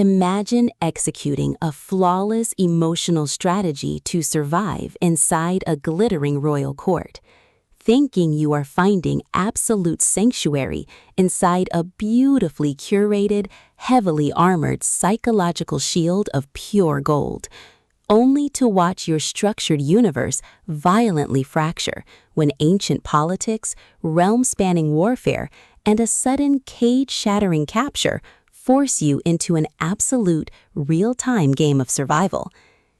Imagine executing a flawless emotional strategy to survive inside a glittering royal court, thinking you are finding absolute sanctuary inside a beautifully curated, heavily armored psychological shield of pure gold, only to watch your structured universe violently fracture when ancient politics, realm-spanning warfare, and a sudden cage-shattering capture force you into an absolute, real-time game of survival.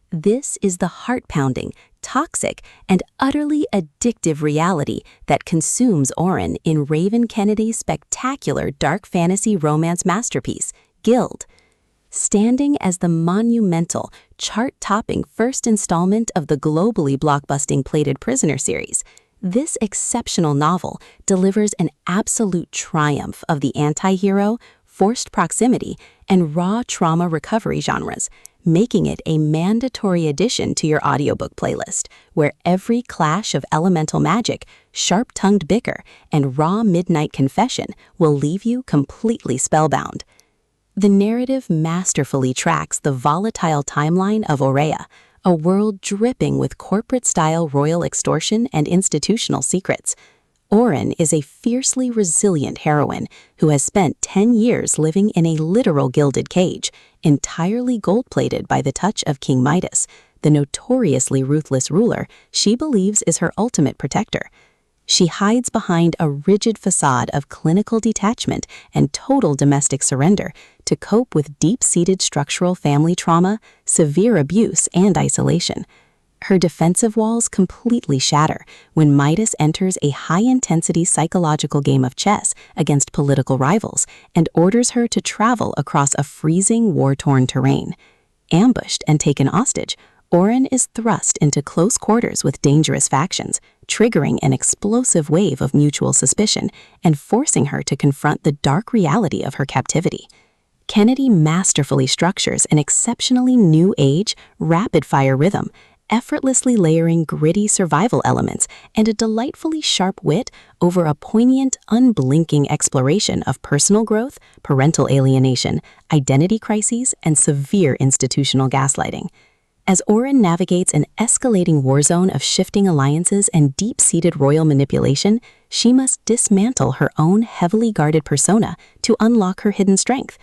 This is the heart-pounding, toxic, and utterly addictive reality that consumes Oren in Raven Kennedy's spectacular dark fantasy romance masterpiece, Gild. Standing as the monumental, chart-topping first installment of the globally blockbusting Plated Prisoner series, this exceptional novel delivers an absolute triumph of the anti-hero, forced proximity, and raw trauma recovery genres, making it a mandatory addition to your audiobook playlist, where every clash of elemental magic, sharp-tongued bicker, and raw midnight confession will leave you completely spellbound. The narrative masterfully tracks the volatile timeline of Aurea, a world dripping with corporate-style royal extortion and institutional secrets. Oren is a fiercely resilient heroine who has spent 10 years living in a literal gilded cage, entirely gold-plated by the touch of King Midas, the notoriously ruthless ruler she believes is her ultimate protector. She hides behind a rigid facade of clinical detachment and total domestic surrender to cope with deep-seated structural family trauma, severe abuse, and isolation. Her defensive walls completely shatter when Midas enters a high-intensity psychological game of chess against political rivals and orders her to travel across a freezing, war-torn terrain. Ambushed and taken hostage, Oren is thrust into close quarters with dangerous factions, triggering an explosive wave of mutual suspicion and forcing her to confront the dark reality of her captivity. Kennedy masterfully structures an exceptionally new age, rapid-fire rhythm, effortlessly layering gritty survival elements and a delightfully sharp wit over a poignant, unblinking exploration of personal growth, parental alienation, identity crises, and severe institutional gaslighting. As Oren navigates an escalating war zone of shifting alliances and deep-seated royal manipulation, she must dismantle her own heavily guarded persona to unlock her hidden strength.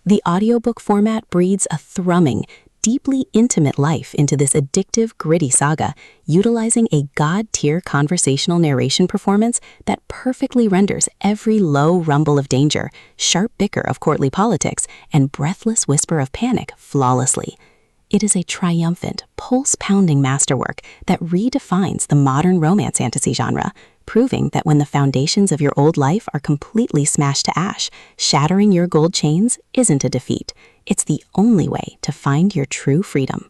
The audiobook format breathes a thrumming, deeply intimate life into this addictive, gritty saga, utilizing a god-tier conversational narration performance that perfectly renders every low rumble of danger, sharp bicker of courtly politics, and breathless whisper of panic flawlessly. It is a triumphant, pulse-pounding masterwork that redefines the modern romance fantasy genre, proving that when the foundations of your old life are completely smashed to ash, shattering your gold chains isn't a defeat. It's the only way to find your true freedom.